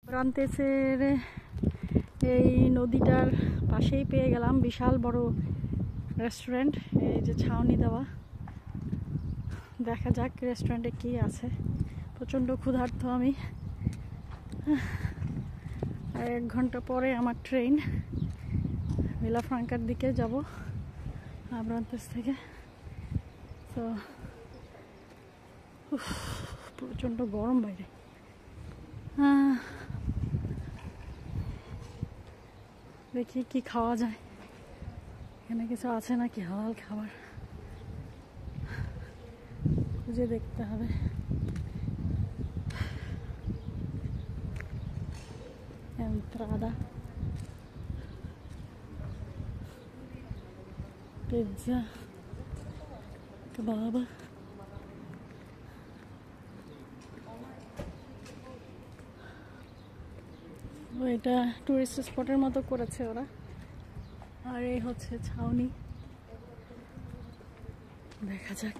ব্রান্তেসের এই নদীটার পাশেই পেয়ে গেলাম বিশাল বড় রেস্টুরেন্ট। এই যে ছাউনি দেওয়া, দেখা যাক রেস্টুরেন্টে কি আছে। প্রচণ্ড ক্ষুধার্ত আমি। আর 1 ঘন্টা পরে আমার ট্রেন ভিলাফ্রাঙ্কার দিকে যাব ব্রান্তেস থেকে। তো প্রচণ্ড গরম বাইরে। দেখি কি খাওয়া যায়, এখানে কিছু আছে নাকি হালাল খাবার, খুঁজে দেখতে হবে। entrada, pizza, kebab। এটা টুরিস্ট স্পটের মতো করেছে ওরা। আর এই হচ্ছে ছাউনি, দেখা যাক।